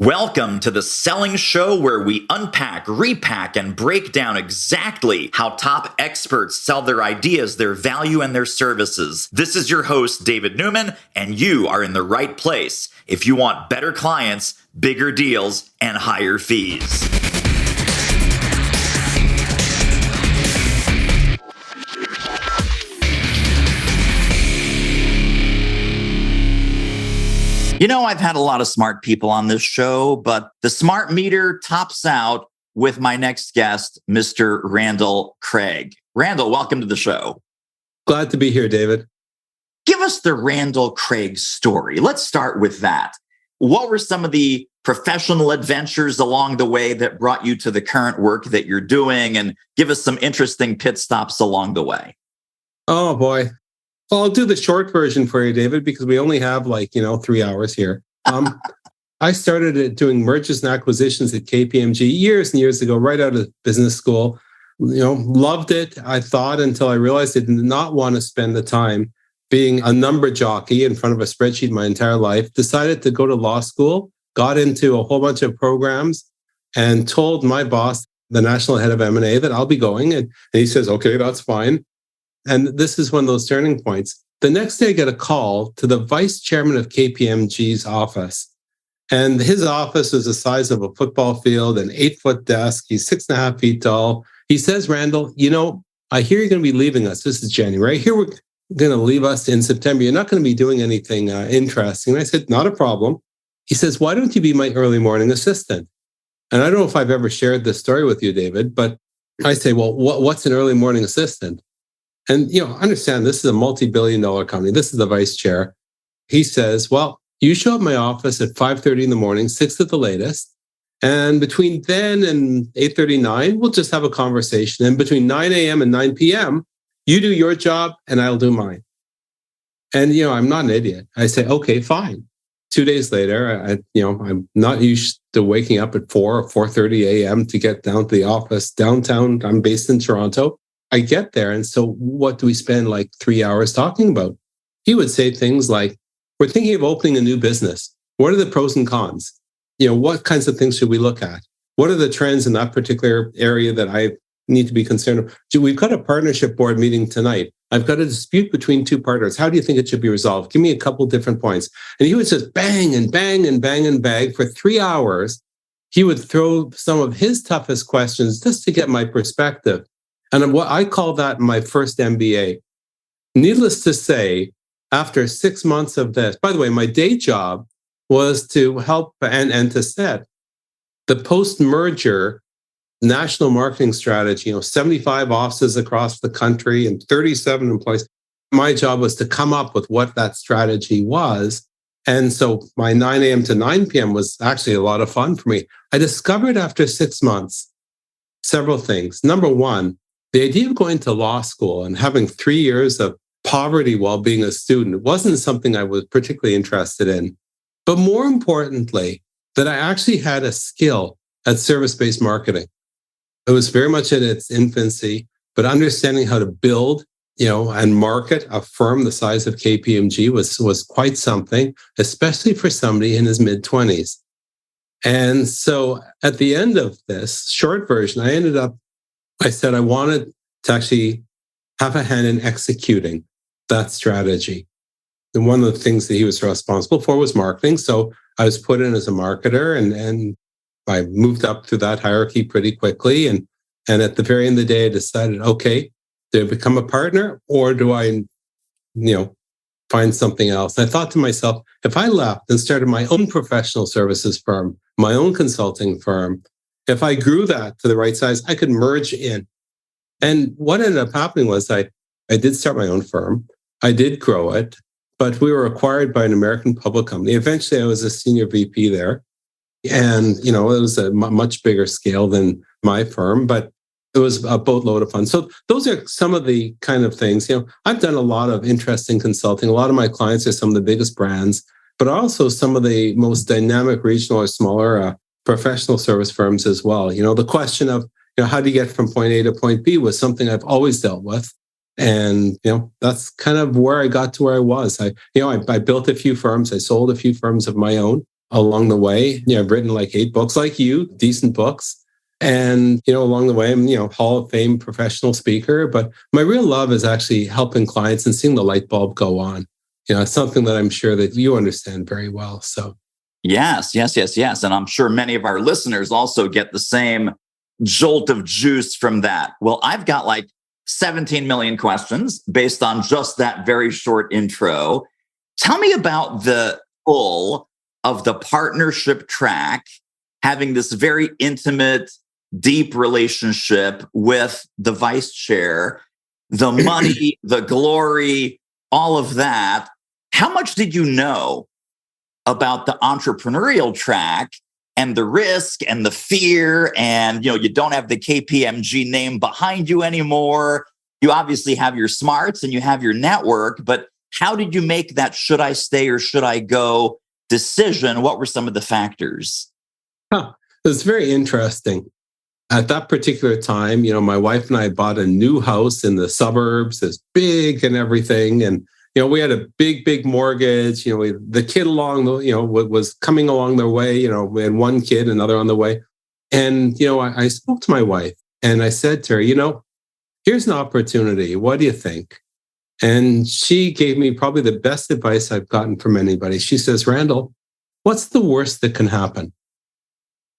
Welcome to the Selling Show, where we unpack, repack, and break down exactly how top experts sell their ideas, their value, and their services. This is your host, David Newman, and you are in the right place if you want better clients, bigger deals, and higher fees. You know, I've had a lot of smart people on this show, but the smart meter tops out with my next guest, Mr. Randall Craig. Randall, welcome to the show. Glad to be here, David. Give us the Randall Craig story. Let's start with that. What were some of the professional adventures along the way that brought you to the current work that you're doing? And give us some interesting pit stops along the way. Oh, boy. Well, I'll do the short version for you, David, because we only have 3 hours here. I started doing mergers and acquisitions at KPMG years and years ago, right out of business school. Loved it, I thought, until I realized I did not want to spend the time being a number jockey in front of a spreadsheet my entire life. Decided to go to law school, got into a whole bunch of programs, and told my boss, the national head of M&A, that I'll be going. And he says, okay, that's fine. And this is one of those turning points. The next day, I get a call to the vice chairman of KPMG's office. And his office was the size of a football field, an 8-foot desk. He's 6.5 feet tall. He says, Randall, I hear you're going to be leaving us. This is January. I hear we're going to leave us in September. You're not going to be doing anything interesting. And I said, not a problem. He says, why don't you be my early morning assistant? And I don't know if I've ever shared this story with you, David, but I say, well, what's an early morning assistant? And, understand this is a multi-billion-dollar company. This is the vice chair. He says, well, you show up at my office at 5:30 in the morning, 6 at the latest. And between then and 8:39, we'll just have a conversation. And between 9 a.m. and 9 p.m., you do your job and I'll do mine. And, I'm not an idiot. I say, okay, fine. 2 days later, I'm not used to waking up at 4 or 4:30 a.m. to get down to the office downtown. I'm based in Toronto. I get there. And so what do we spend 3 hours talking about? He would say things like, we're thinking of opening a new business. What are the pros and cons? What kinds of things should we look at? What are the trends in that particular area that I need to be concerned of? We've got a partnership board meeting tonight. I've got a dispute between two partners. How do you think it should be resolved? Give me a couple different points. And he would just bang and bang and bang and bang for 3 hours. He would throw some of his toughest questions just to get my perspective. And what I call that my first MBA. Needless to say, after 6 months of this, by the way, my day job was to help and to set the post-merger national marketing strategy, 75 offices across the country and 37 employees. My job was to come up with what that strategy was. And so my 9 a.m. to 9 p.m. was actually a lot of fun for me. I discovered after 6 months several things. Number one, the idea of going to law school and having 3 years of poverty while being a student wasn't something I was particularly interested in. But more importantly, that I actually had a skill at service-based marketing. It was very much in its infancy, but understanding how to build, and market a firm the size of KPMG was quite something, especially for somebody in his mid-20s. And so at the end of this short version, I said I wanted to actually have a hand in executing that strategy. And one of the things that he was responsible for was marketing. So I was put in as a marketer and I moved up through that hierarchy pretty quickly. And at the very end of the day, I decided, okay, do I become a partner or do I, find something else? And I thought to myself, if I left and started my own professional services firm, my own consulting firm, if I grew that to the right size, I could merge in. And what ended up happening was I did start my own firm. I did grow it, but we were acquired by an American public company. Eventually, I was a senior VP there. And, it was a much bigger scale than my firm, but it was a boatload of fun. So those are some of the kind of things, I've done a lot of interesting consulting. A lot of my clients are some of the biggest brands, but also some of the most dynamic regional or smaller professional service firms as well. The question of, how do you get from point A to point B was something I've always dealt with. And, that's kind of where I got to where I was. I built a few firms. I sold a few firms of my own. along the way. I've written like 8 books like you, decent books. And, along the way, I'm, Hall of Fame professional speaker. But my real love is actually helping clients and seeing the light bulb go on. It's something that I'm sure that you understand very well. So, yes. And I'm sure many of our listeners also get the same jolt of juice from that. Well, I've got like 17 million questions based on just that very short intro. Tell me about the pull of the partnership track, having this very intimate, deep relationship with the vice chair, the money, the glory, all of that. How much did you know about the entrepreneurial track and the risk and the fear? And, you don't have the KPMG name behind you anymore. You obviously have your smarts and you have your network, but how did you make that should I stay or should I go decision? What were some of the factors? It's very interesting. At that particular time, my wife and I bought a new house in the suburbs. It's big and everything. And, we had a big mortgage. The kid was coming along their way. We had one kid, another on the way. And, I spoke to my wife and I said to her, here's an opportunity. What do you think? And she gave me probably the best advice I've gotten from anybody. She says, Randall, what's the worst that can happen?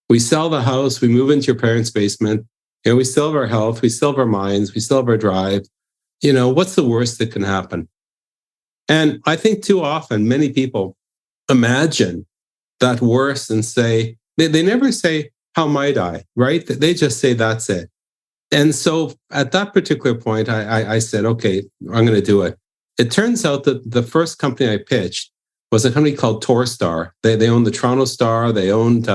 We sell the house, we move into your parents' basement, we still have our health, we still have our minds, we still have our drive. What's the worst that can happen? And I think too often, many people imagine that worst and say, they never say, how might I, right? They just say, that's it. And so at that particular point, I said, okay, I'm going to do it. It turns out that the first company I pitched was a company called Torstar. They owned the Toronto Star, they owned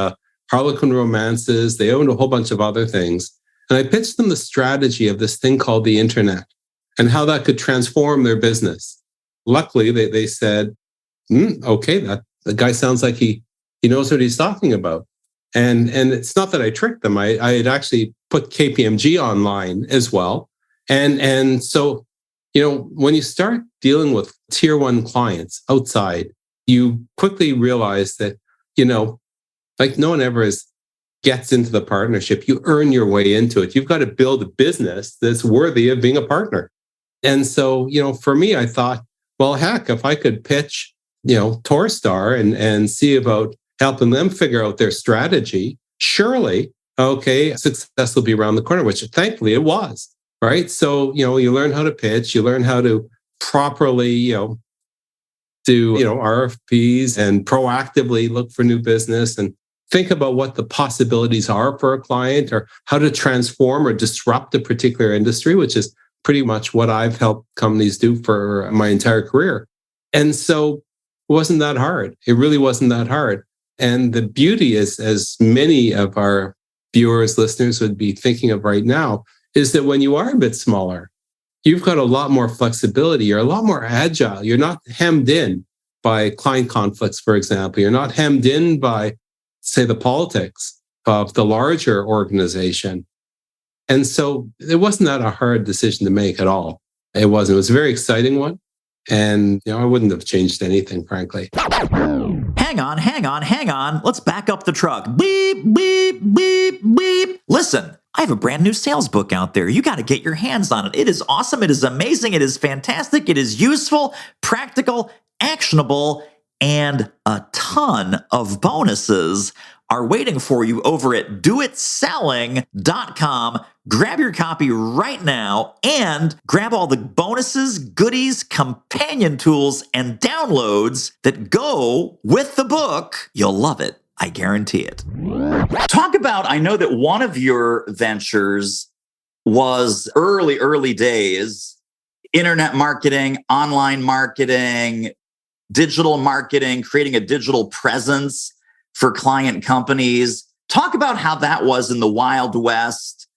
Harlequin Romances, they owned a whole bunch of other things. And I pitched them the strategy of this thing called the internet and how that could transform their business. Luckily, they said, okay, the guy sounds like he knows what he's talking about. And it's not that I tricked them. I had actually put KPMG online as well. And so, when you start dealing with tier 1 clients outside, you quickly realize that, like no one ever gets into the partnership. You earn your way into it. You've got to build a business that's worthy of being a partner. And so, for me, I thought, well, heck, if I could pitch, Torstar and see about helping them figure out their strategy, surely, okay, success will be around the corner, which thankfully it was, right? So, you learn how to pitch, you learn how to properly, do, RFPs and proactively look for new business and think about what the possibilities are for a client or how to transform or disrupt a particular industry, which is pretty much what I've helped companies do for my entire career. And so it wasn't that hard. It really wasn't that hard. And the beauty is, as many of our viewers, listeners would be thinking of right now, is that when you are a bit smaller, you've got a lot more flexibility. You're a lot more agile. You're not hemmed in by client conflicts, for example. You're not hemmed in by, say, the politics of the larger organization. And so it wasn't that a hard decision to make at all. It wasn't. It was a very exciting one. And, I wouldn't have changed anything, frankly. Hang on. Let's back up the truck. Beep, beep, beep, beep. Listen, I have a brand new sales book out there. You got to get your hands on it. It is awesome. It is amazing. It is fantastic. It is useful, practical, actionable, and a ton of bonuses are waiting for you over at doitselling.com. Grab your copy right now and grab all the bonuses, goodies, companion tools, and downloads that go with the book. You'll love it. I guarantee it. Talk about, I know that one of your ventures was early days, internet marketing, online marketing, digital marketing, creating a digital presence for client companies. Talk about how that was in the Wild West,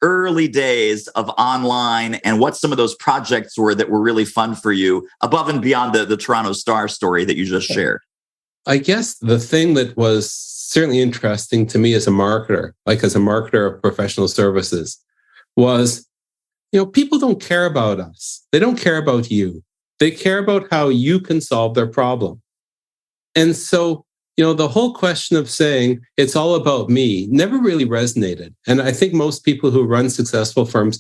early days of online, and what some of those projects were that were really fun for you above and beyond the Toronto Star story that you just shared. I guess the thing that was certainly interesting to me as a marketer, like as a marketer of professional services, was, people don't care about us. They don't care about you. They care about how you can solve their problem. And so the whole question of saying it's all about me never really resonated. And I think most people who run successful firms,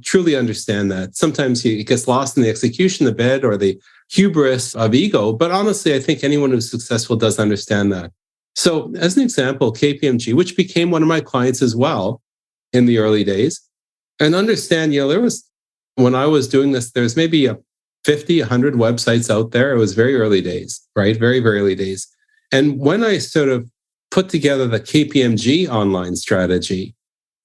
truly understand that. Sometimes it gets lost in the execution a bit or the hubris of ego. But honestly, I think anyone who's successful does understand that. So as an example, KPMG, which became one of my clients as well in the early days, and understand, when I was doing this, there's maybe 50, 100 websites out there. It was very early days, right? Very, very early days. And when I sort of put together the KPMG online strategy,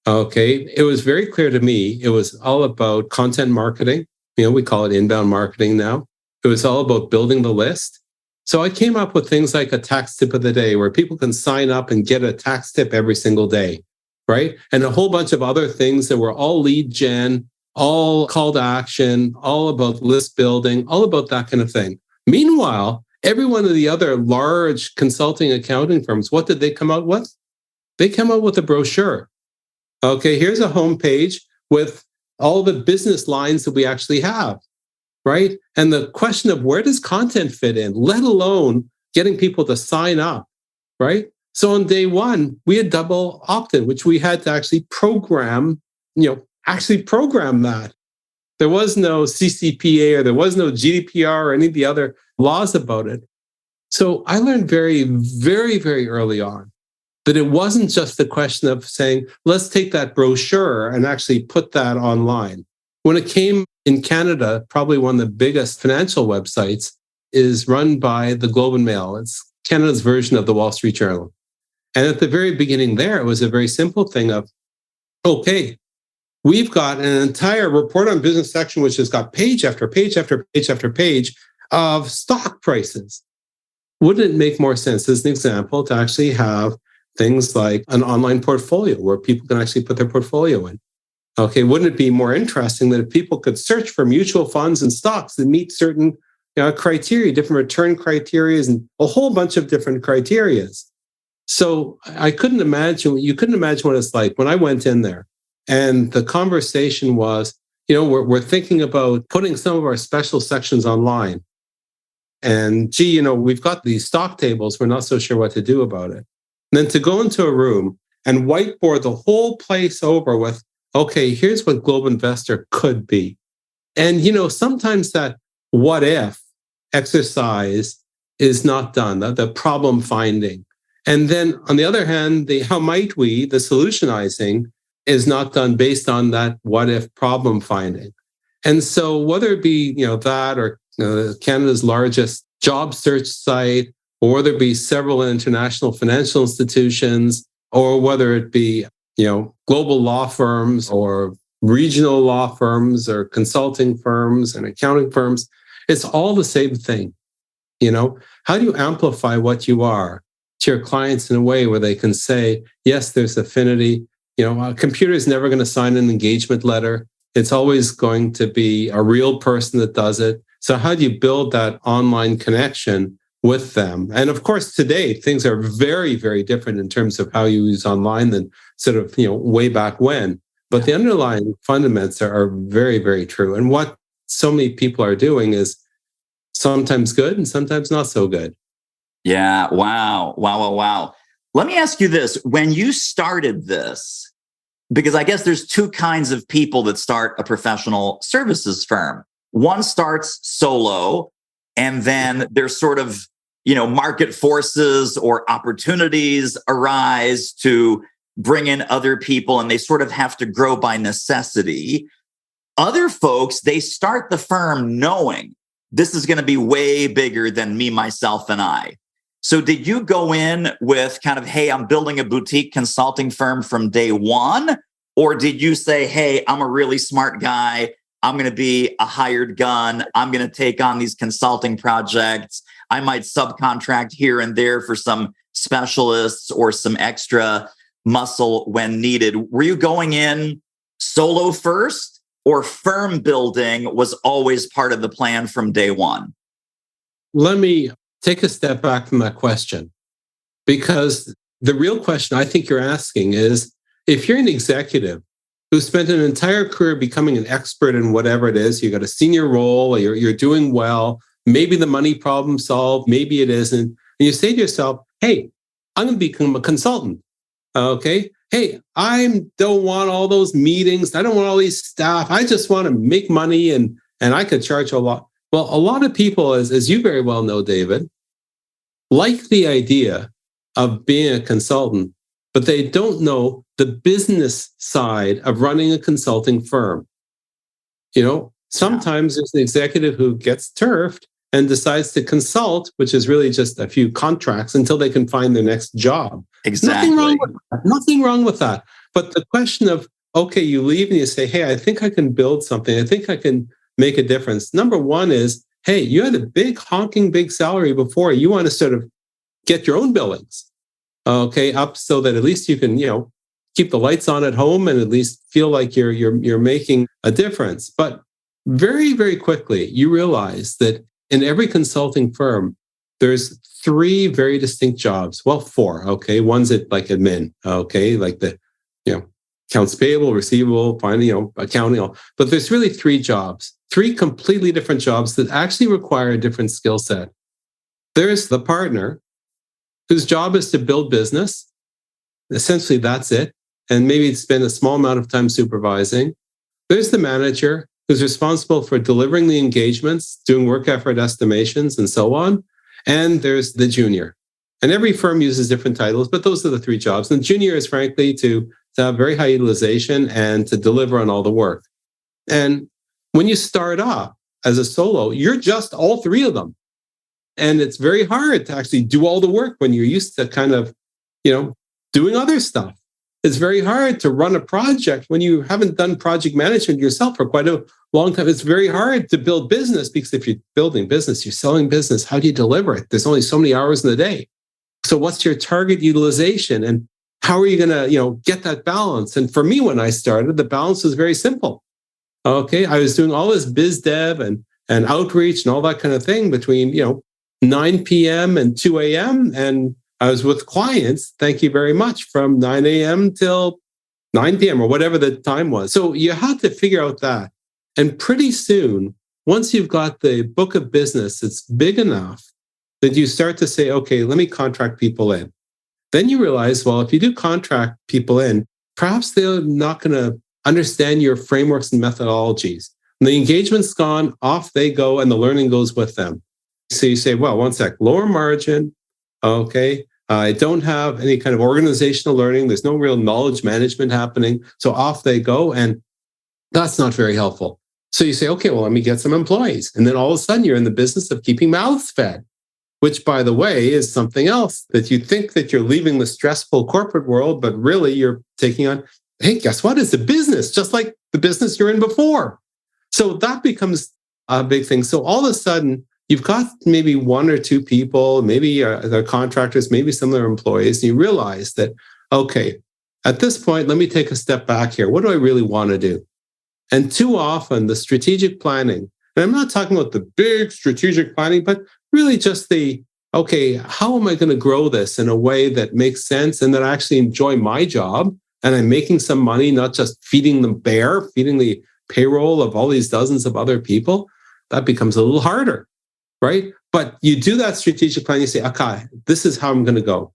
it was very clear to me, it was all about content marketing. We call it inbound marketing now. It was all about building the list. So I came up with things like a tax tip of the day where people can sign up and get a tax tip every single day, right? And a whole bunch of other things that were all lead gen, all call to action, all about list building, all about that kind of thing. Meanwhile, every one of the other large consulting accounting firms, what did they come out with? They come out with a brochure. Here's a homepage with all the business lines that we actually have, right? And the question of where does content fit in, let alone getting people to sign up, right? So on day one, we had double opt-in, which we had to actually program that. There was no CCPA or there was no GDPR or any of the other laws about it. So I learned very, very, very early on that it wasn't just the question of saying, let's take that brochure and actually put that online. When it came in Canada, probably one of the biggest financial websites is run by the Globe and Mail. It's Canada's version of the Wall Street Journal. And at the very beginning there, it was a very simple thing of, we've got an entire report on business section, which has got page after page after page after page of stock prices. Wouldn't it make more sense, as an example, to actually have things like an online portfolio where people can actually put their portfolio in? Wouldn't it be more interesting that if people could search for mutual funds and stocks that meet certain criteria, different return criteria, and a whole bunch of different criteria? So you couldn't imagine what it's like when I went in there. And the conversation was, we're thinking about putting some of our special sections online. And we've got these stock tables. We're not so sure what to do about it. And then to go into a room and whiteboard the whole place over with, here's what Globe Investor could be. And, sometimes that what if exercise is not done, the problem finding. And then on the other hand, the how might we, the solutionizing, is not done based on that what if problem finding. And so whether it be, that or Canada's largest job search site, or whether it be several international financial institutions, or whether it be, global law firms or regional law firms or consulting firms and accounting firms, it's all the same thing. How do you amplify what you are to your clients in a way where they can say, yes, there's affinity. A computer is never going to sign an engagement letter. It's always going to be a real person that does it. So how do you build that online connection with them? And of course, today, things are very, very different in terms of how you use online than sort of, way back when. But the underlying fundamentals are very, very true. And what so many people are doing is sometimes good and sometimes not so good. Yeah. Wow. Let me ask you this. When you started this, because I guess there's two kinds of people that start a professional services firm. One starts solo, and then there's sort of, market forces or opportunities arise to bring in other people, and they sort of have to grow by necessity. Other folks, they start the firm knowing this is going to be way bigger than me, myself, and I. So did you go in with kind of, hey, I'm building a boutique consulting firm from day one? Or did you say, hey, I'm a really smart guy. I'm going to be a hired gun. I'm going to take on these consulting projects. I might subcontract here and there for some specialists or some extra muscle when needed. Were you going in solo first, or firm building was always part of the plan from day one? Let me take a step back from that question, because the real question I think you're asking is, if you're an executive who spent an entire career becoming an expert in whatever it is, you got a senior role, or you're doing well, maybe the money problem solved, maybe it isn't, and you say to yourself, hey, I'm going to become a consultant. Okay. Hey, I don't want all those meetings. I don't want all these staff. I just want to make money and I could charge a lot. Well, a lot of people, as you very well know, David, like the idea of being a consultant, but they don't know the business side of running a consulting firm. Sometimes there's an executive who gets turfed and decides to consult, which is really just a few contracts until they can find their next job. Exactly. Nothing wrong with that. But the question of, okay, you leave and you say, hey, I think I can build something. I think I can make a difference. Number one is, hey, you had a big honking big salary before. You want to sort of get your own billings, okay, up so that at least you can, keep the lights on at home and at least feel like you're making a difference. But very, very quickly, you realize that in every consulting firm, there's 3 very distinct jobs. Well, 4, okay. One's like admin, okay, like the, accounts payable, receivable, accounting. But there's really 3 jobs, 3 completely different jobs that actually require a different skill set. There's the partner, whose job is to build business. Essentially, that's it. And maybe spend a small amount of time supervising. There's the manager, who's responsible for delivering the engagements, doing work effort estimations, and so on. And there's the junior. And every firm uses different titles, but those are the 3 jobs. And the junior is, frankly, to have very high utilization and to deliver on all the work. And when you start off as a solo, you're just all 3 of them. And it's very hard to actually do all the work when you're used to kind of, doing other stuff. It's very hard to run a project when you haven't done project management yourself for quite a long time. It's very hard to build business because if you're building business, you're selling business, how do you deliver it? There's only so many hours in the day. So what's your target utilization and how are you going to, get that balance? And for me, when I started, the balance was very simple. Okay. I was doing all this biz dev and outreach and all that kind of thing between, 9 p.m. and 2 a.m. And I was with clients, thank you very much, from 9 a.m. till 9 p.m. or whatever the time was. So you had to figure out that. And pretty soon, once you've got the book of business, it's big enough that you start to say, okay, let me contract people in. Then you realize, well, if you do contract people in, perhaps they're not going to understand your frameworks and methodologies. And the engagement's gone, off they go, and the learning goes with them. So you say, well, one sec, lower margin, okay. I don't have any kind of organizational learning. There's no real knowledge management happening. So off they go. And that's not very helpful. So you say, okay, well, let me get some employees. And then all of a sudden you're in the business of keeping mouths fed, which, by the way, is something else that you think that you're leaving the stressful corporate world, but really you're taking on, hey, guess what? It's a business, just like the business you're in before. So that becomes a big thing. So all of a sudden, you've got maybe 1 or 2 people, maybe they're contractors, maybe some of their employees, and you realize that, okay, at this point, let me take a step back here. What do I really want to do? And too often, the strategic planning, and I'm not talking about the big strategic planning, but really just the, okay, how am I going to grow this in a way that makes sense and that I actually enjoy my job and I'm making some money, not just feeding the payroll of all these dozens of other people? That becomes a little harder. Right? But you do that strategic plan, you say, okay, this is how I'm going to go.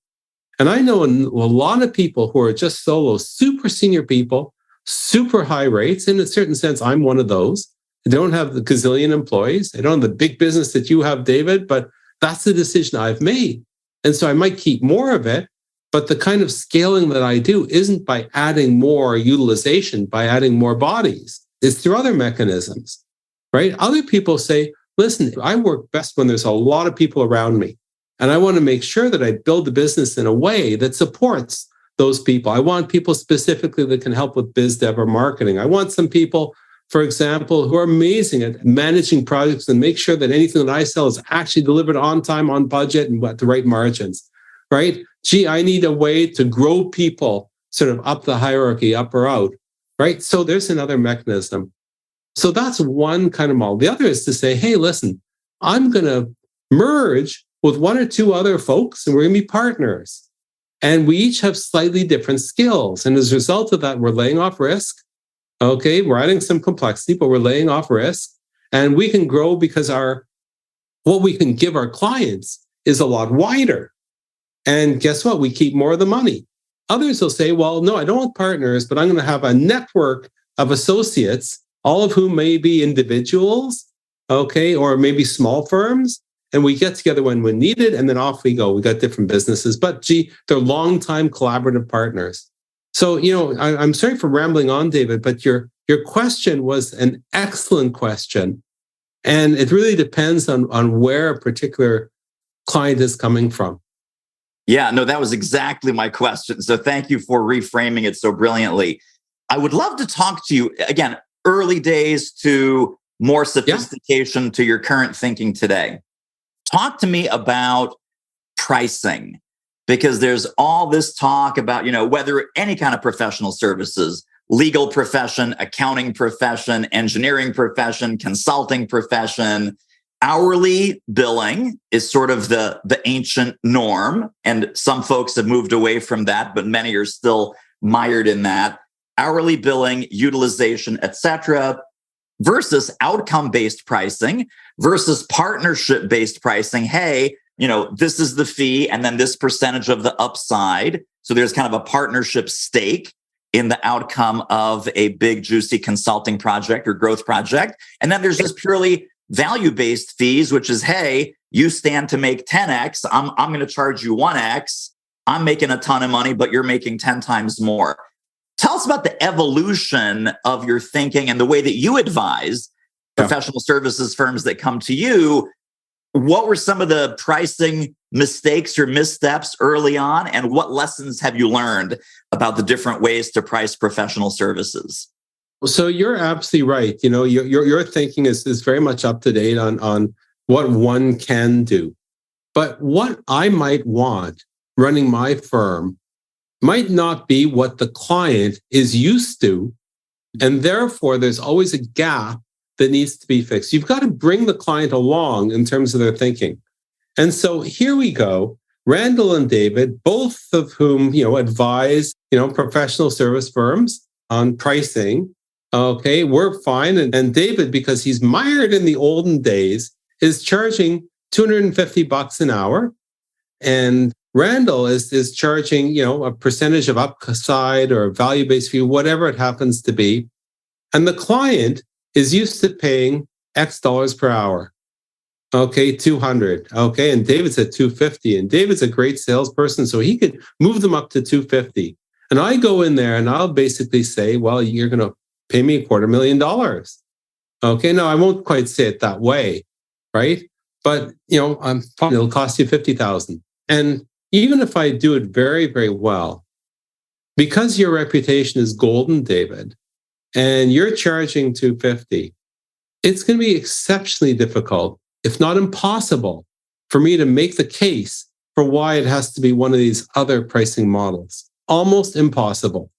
And I know a lot of people who are just solo, super senior people, super high rates. In a certain sense, I'm one of those. I don't have the gazillion employees. I don't have the big business that you have, David, but that's the decision I've made. And so I might keep more of it, but the kind of scaling that I do isn't by adding more utilization, by adding more bodies. It's through other mechanisms, right? Other people say, listen, I work best when there's a lot of people around me. And I want to make sure that I build the business in a way that supports those people. I want people specifically that can help with biz dev or marketing. I want some people, for example, who are amazing at managing projects and make sure that anything that I sell is actually delivered on time, on budget, and at the right margins, right? Gee, I need a way to grow people sort of up the hierarchy, up or out, right? So there's another mechanism. So that's one kind of model. The other is to say, hey, listen, I'm going to merge with 1 or 2 other folks and we're going to be partners. And we each have slightly different skills. And as a result of that, we're laying off risk. Okay, we're adding some complexity, but we're laying off risk. And we can grow because what we can give our clients is a lot wider. And guess what? We keep more of the money. Others will say, well, no, I don't want partners, but I'm going to have a network of associates, all of whom may be individuals, okay, or maybe small firms. And we get together when needed, and then off we go. We got different businesses, but gee, they're longtime collaborative partners. So, I'm sorry for rambling on, David, but your question was an excellent question. And it really depends on where a particular client is coming from. Yeah, no, that was exactly my question. So thank you for reframing it so brilliantly. I would love to talk to you again, early days to more sophistication to your current thinking today. Talk to me about pricing, because there's all this talk about, whether any kind of professional services, legal profession, accounting profession, engineering profession, consulting profession, hourly billing is sort of the ancient norm. And some folks have moved away from that, but many are still mired in that. Hourly billing, utilization, etc., versus outcome-based pricing versus partnership-based pricing. Hey, this is the fee and then this percentage of the upside. So there's kind of a partnership stake in the outcome of a big, juicy consulting project or growth project. And then there's just purely value-based fees, which is, hey, you stand to make 10x. I'm going to charge you 1x. I'm making a ton of money, but you're making 10 times more. Tell us about the evolution of your thinking and the way that you advise professional services firms that come to you. What were some of the pricing mistakes or missteps early on? And what lessons have you learned about the different ways to price professional services? So you're absolutely right. Your thinking is very much up to date on what one can do. But what I might want running my firm might not be what the client is used to. And therefore, there's always a gap that needs to be fixed. You've got to bring the client along in terms of their thinking. And so here we go. Randall and David, both of whom, advise, professional service firms on pricing. Okay, we're fine. And David, because he's mired in the olden days, is charging $250 an hour. And Randall is charging, a percentage of upside or a value-based fee, whatever it happens to be. And the client is used to paying X dollars per hour. Okay, 200. Okay, and David's at 250. And David's a great salesperson, so he could move them up to 250. And I go in there and I'll basically say, well, you're going to pay me $250,000. Okay, no, I won't quite say it that way, right? But, I'm fine. It'll cost you $50,000. And even if I do it very, very well, because your reputation is golden, David, and you're charging $250, it's going to be exceptionally difficult, if not impossible, for me to make the case for why it has to be one of these other pricing models. Almost impossible.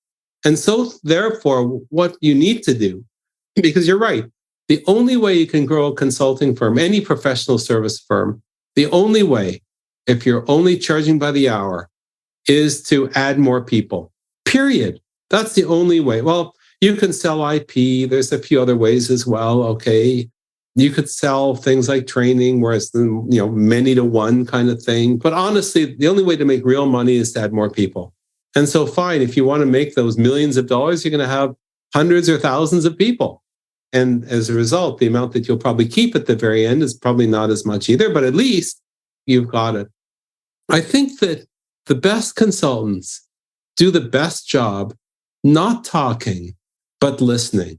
And so, therefore, what you need to do, because you're right, the only way you can grow a consulting firm, any professional service firm, the only way, if you're only charging by the hour, is to add more people. Period. That's the only way. Well, you can sell IP. There's a few other ways as well. Okay. You could sell things like training, where it's, many to one kind of thing. But honestly, the only way to make real money is to add more people. And so fine, if you want to make those millions of dollars, you're going to have hundreds or thousands of people. And as a result, the amount that you'll probably keep at the very end is probably not as much either, but at least you've got it. I think that the best consultants do the best job not talking, but listening.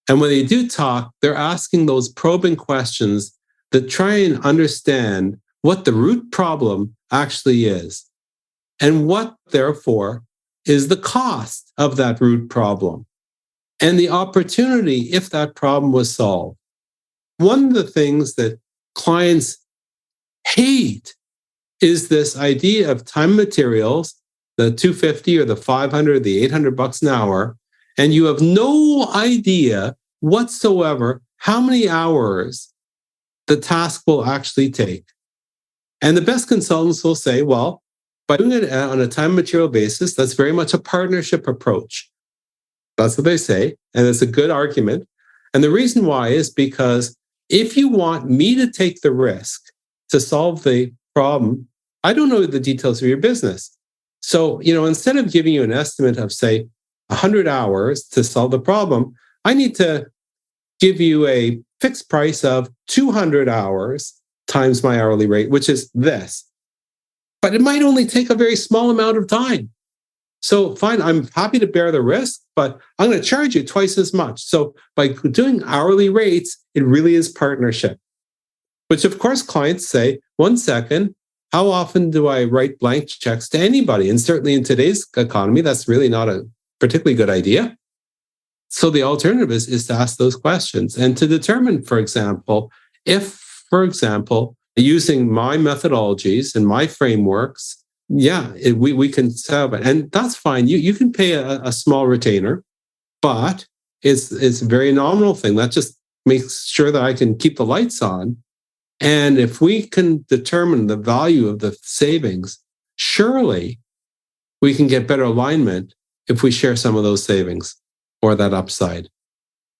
And when they do talk, they're asking those probing questions that try and understand what the root problem actually is and what, therefore, is the cost of that root problem and the opportunity if that problem was solved. One of the things that clients hate is this idea of time and materials, the 250 or the 500, the $800 an hour, and you have no idea whatsoever how many hours the task will actually take. And the best consultants will say, well, by doing it on a time and material basis, that's very much a partnership approach. That's what they say, and it's a good argument. And the reason why is because if you want me to take the risk to solve the problem, I don't know the details of your business. So, instead of giving you an estimate of, say, 100 hours to solve the problem, I need to give you a fixed price of 200 hours times my hourly rate, which is this. But it might only take a very small amount of time. So fine, I'm happy to bear the risk, but I'm going to charge you twice as much. So by doing hourly rates, it really is partnership, which of course clients say, 1 second, how often do I write blank checks to anybody? And certainly in today's economy, that's really not a particularly good idea. So the alternative is to ask those questions and to determine, for example, using my methodologies and my frameworks, we can solve it. And that's fine. You can pay a small retainer, but it's a very nominal thing. That just makes sure that I can keep the lights on. And if we can determine the value of the savings, surely we can get better alignment if we share some of those savings or that upside.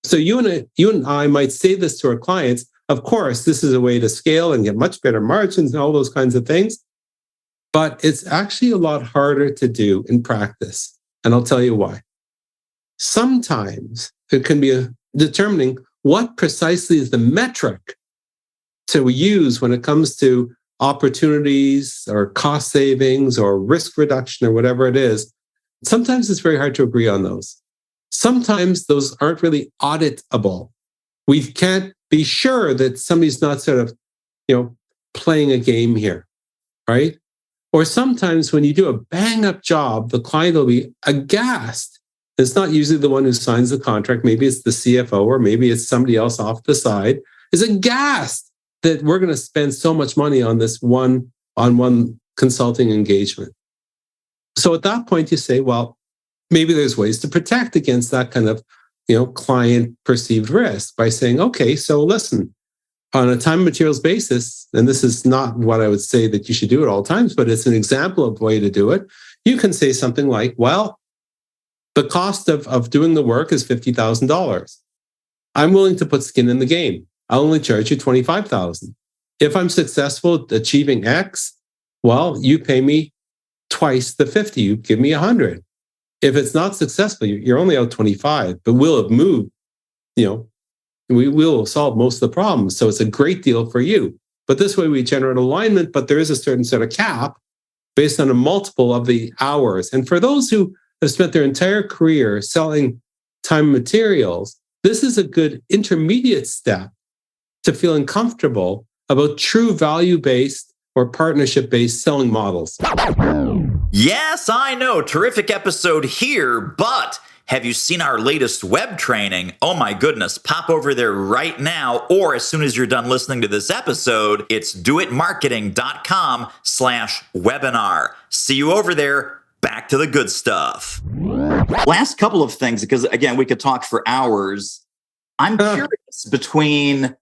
So you and I might say this to our clients. Of course, this is a way to scale and get much better margins and all those kinds of things. But it's actually a lot harder to do in practice. And I'll tell you why. Sometimes it can be determining what precisely is the metric to use when it comes to opportunities or cost savings or risk reduction or whatever it is. Sometimes it's very hard to agree on those. Sometimes those aren't really auditable. We can't be sure that somebody's not sort of, playing a game here, right? Or sometimes when you do a bang-up job, the client will be aghast. It's not usually the one who signs the contract. Maybe it's the CFO or maybe it's somebody else off the side, is aghast that we're going to spend so much money on this one-on-one consulting engagement. So at that point, you say, well, maybe there's ways to protect against that kind of, client perceived risk by saying, okay, so listen, on a time and materials basis, and this is not what I would say that you should do at all times, but it's an example of a way to do it. You can say something like, well, the cost of doing the work is $50,000. I'm willing to put skin in the game. I'll only charge you $25,000. If I'm successful at achieving X, well, you pay me twice the 50. You give me 100. If it's not successful, you're only out 25, but we'll have moved, we will solve most of the problems. So it's a great deal for you. But this way we generate alignment, but there is a certain sort of cap based on a multiple of the hours. And for those who have spent their entire career selling time and materials, this is a good intermediate step to feeling comfortable about true value-based or partnership-based selling models. Yes, I know. Terrific episode here, but have you seen our latest web training? Oh my goodness, pop over there right now, or as soon as you're done listening to this episode, it's doitmarketing.com/webinar. See you over there. Back to the good stuff. Last couple of things, because again, we could talk for hours. I'm curious between,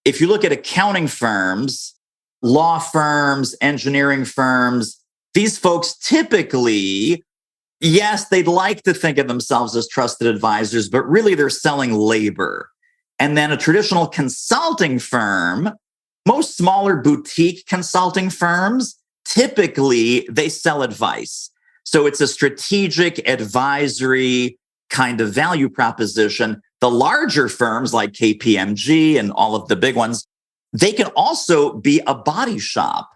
if you look at accounting firms, law firms, engineering firms, these folks typically, yes, they'd like to think of themselves as trusted advisors, but really they're selling labor. And then a traditional consulting firm, most smaller boutique consulting firms, typically they sell advice. So it's a strategic advisory kind of value proposition. The larger firms like KPMG and all of the big ones, they can also be a body shop.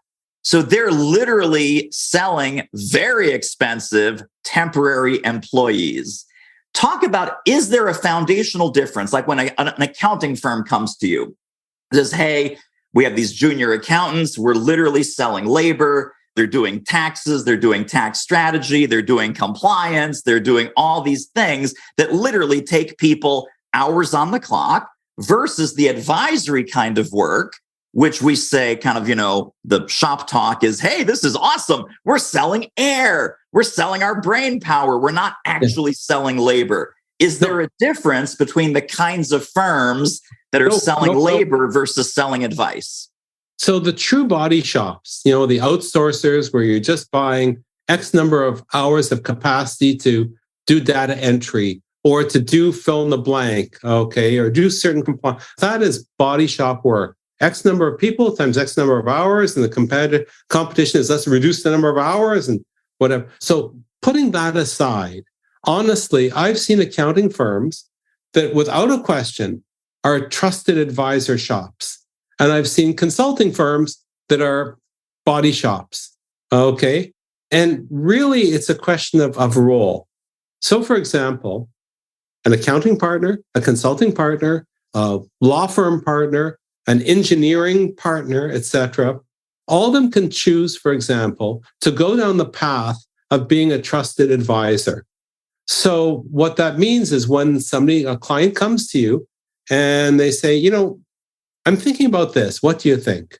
So they're literally selling very expensive temporary employees. Talk about, is there a foundational difference? Like when an accounting firm comes to you, says, hey, we have these junior accountants, we're literally selling labor, they're doing taxes, they're doing tax strategy, they're doing compliance, they're doing all these things that literally take people hours on the clock, versus the advisory kind of work, which we say kind of, the shop talk is, hey, this is awesome. We're selling air. We're selling our brain power. We're not actually selling labor. Is there a difference between the kinds of firms that are selling labor versus selling advice? So the true body shops, the outsourcers where you're just buying X number of hours of capacity to do data entry or to do fill in the blank, okay, or do certain compliance. That is body shop work. X number of people times X number of hours, and the competition is let's reduce the number of hours and whatever. So putting that aside, honestly, I've seen accounting firms that without a question are trusted advisor shops. And I've seen consulting firms that are body shops. Okay. And really, it's a question of role. So, for example, an accounting partner, a consulting partner, a law firm partner, an engineering partner, etc. All of them can choose, for example, to go down the path of being a trusted advisor. So what that means is when a client comes to you and they say, I'm thinking about this. What do you think?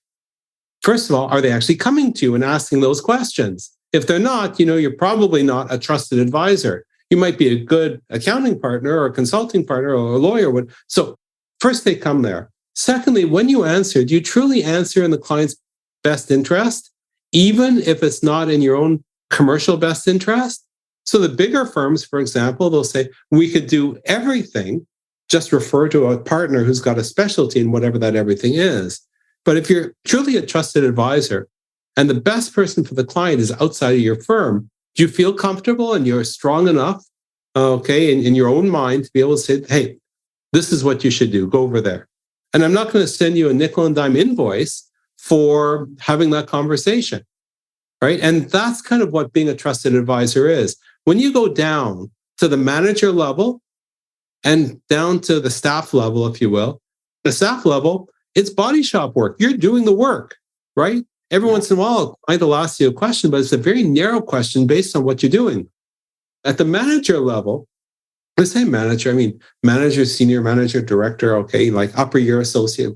First of all, are they actually coming to you and asking those questions? If they're not, you're probably not a trusted advisor. You might be a good accounting partner or a consulting partner or a lawyer. So first they come there. Secondly, when you answer, do you truly answer in the client's best interest, even if it's not in your own commercial best interest? So the bigger firms, for example, they'll say, we could do everything, just refer to a partner who's got a specialty in whatever that everything is. But if you're truly a trusted advisor and the best person for the client is outside of your firm, do you feel comfortable and you're strong enough, in your own mind to be able to say, hey, this is what you should do, go over there. And I'm not going to send you a nickel and dime invoice for having that conversation, right? And that's kind of what being a trusted advisor is. When you go down to the manager level and down to the staff level, if you will, the staff level, it's body shop work. You're doing the work, right? Every once in a while, a client will ask you a question, but it's a very narrow question based on what you're doing. At the manager level, I say manager, I mean manager, senior manager, director, like upper year associate,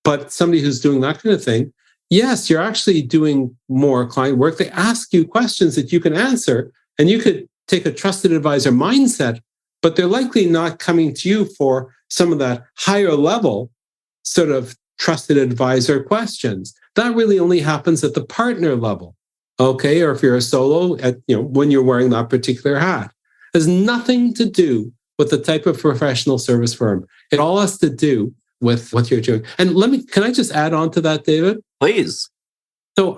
but somebody who's doing that kind of thing, yes, you're actually doing more client work. They ask you questions that you can answer, and you could take a trusted advisor mindset, but they're likely not coming to you for some of that higher level sort of trusted advisor questions. That really only happens at the partner level, or if you're a solo, when you're wearing that particular hat. It has nothing to do with the type of professional service firm. It all has to do with what you're doing. And can I just add on to that, David? Please. So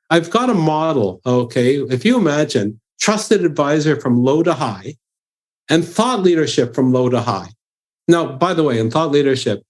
I've got a model, if you imagine trusted advisor from low to high and thought leadership from low to high. Now, by the way, in thought leadership,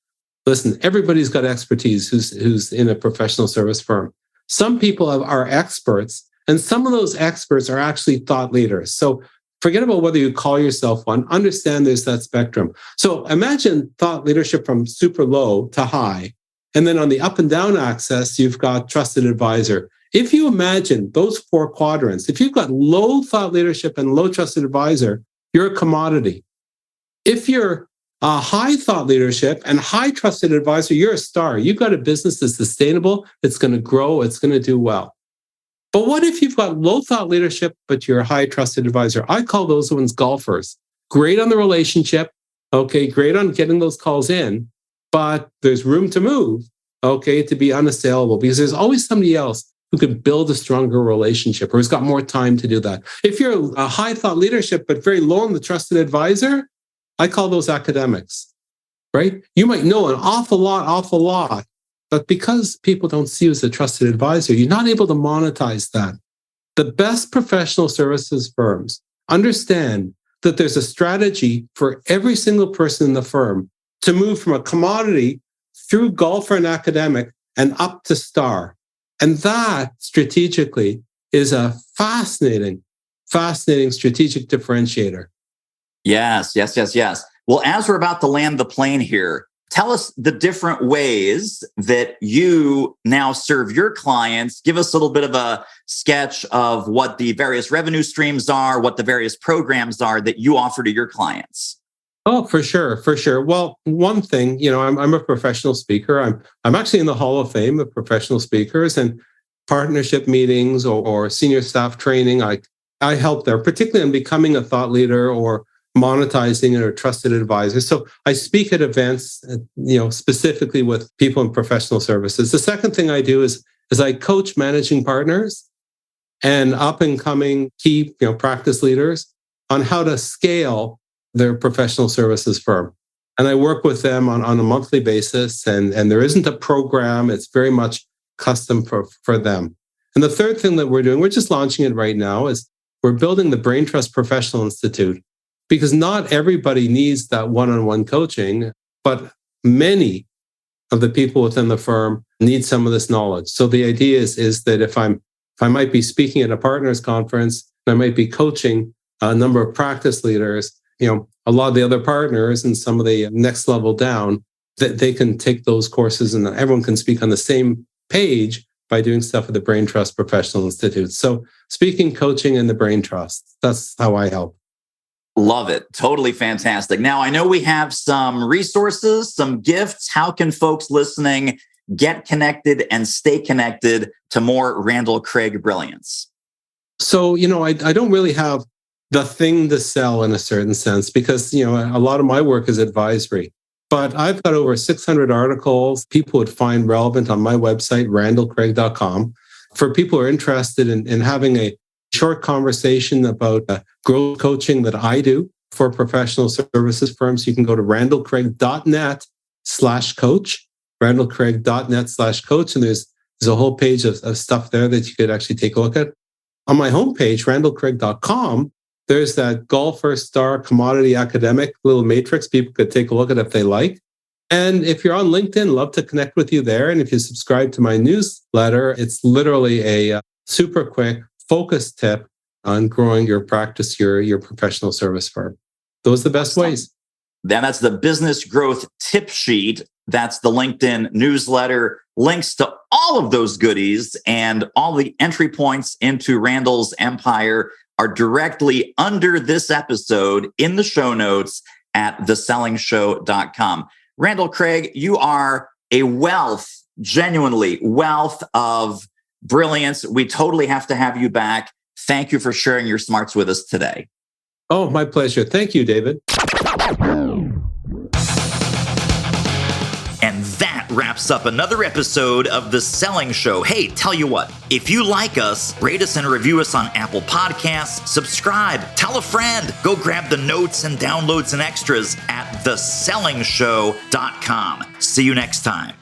listen, everybody's got expertise who's in a professional service firm. Some people are experts, and some of those experts are actually thought leaders. So forget about whether you call yourself one. Understand there's that spectrum. So imagine thought leadership from super low to high. And then on the up and down axis, you've got trusted advisor. If you imagine those four quadrants, if you've got low thought leadership and low trusted advisor, you're a commodity. If you're high thought leadership and high trusted advisor, you're a star. You've got a business that's sustainable, it's going to grow, it's going to do well. But what if you've got low thought leadership, but you're a high trusted advisor? I call those ones golfers. Great on the relationship, great on getting those calls in, but there's room to move, to be unassailable, because there's always somebody else who could build a stronger relationship or who's got more time to do that. If you're a high thought leadership, but very low on the trusted advisor, I call those academics, right? You might know an awful lot, but because people don't see you as a trusted advisor, you're not able to monetize that. The best professional services firms understand that there's a strategy for every single person in the firm to move from a commodity through golfer and academic and up to star. And that strategically is a fascinating strategic differentiator. Yes. Well, as we're about to land the plane here, tell us the different ways that you now serve your clients. Give us a little bit of a sketch of what the various revenue streams are, what the various programs are that you offer to your clients. Oh, for sure. Well, one thing, I'm a professional speaker. I'm actually in the Hall of Fame of professional speakers, and partnership meetings or senior staff training. I help there, particularly in becoming a thought leader or monetizing or trusted advisor. So I speak at events, specifically with people in professional services. The second thing I do is I coach managing partners and up and coming key, practice leaders on how to scale their professional services firm. And I work with them on a monthly basis. And there isn't a program. It's very much custom for them. And the third thing that we're doing, we're just launching it right now, is we're building the Brain Trust Professional Institute, because not everybody needs that one-on-one coaching, but many of the people within the firm need some of this knowledge. So the idea is that if I might be speaking at a partners conference, I might be coaching a number of practice leaders, a lot of the other partners and some of the next level down, that they can take those courses and everyone can speak on the same page by doing stuff at the Brain Trust Professional Institute. So speaking, coaching, and the Brain Trust, that's how I help. Love it. Totally fantastic. Now, I know we have some resources, some gifts. How can folks listening get connected and stay connected to more Randall Craig Brilliance? So, I don't really have the thing to sell in a certain sense, because, a lot of my work is advisory. But I've got over 600 articles people would find relevant on my website, randallcraig.com, for people who are interested in having a short conversation about growth coaching that I do for professional services firms. You can go to randallcraig.net/coach, randallcraig.net/coach, and there's a whole page of stuff there that you could actually take a look at. On my homepage, randallcraig.com, there's that golfer star commodity academic little matrix people could take a look at if they like. And if you're on LinkedIn, love to connect with you there. And if you subscribe to my newsletter, it's literally a super quick focus tip on growing your practice, your professional service firm. Those are the best ways. Then that's the business growth tip sheet. That's the LinkedIn newsletter. Links to all of those goodies and all the entry points into Randall's empire are directly under this episode in the show notes at thesellingshow.com. Randall Craig, you are a genuinely wealth of brilliance. We totally have to have you back. Thank you for sharing your smarts with us today. Oh, my pleasure. Thank you, David. And that wraps up another episode of The Selling Show. Hey, tell you what, if you like us, rate us and review us on Apple Podcasts, subscribe, tell a friend, go grab the notes and downloads and extras at thesellingshow.com. See you next time.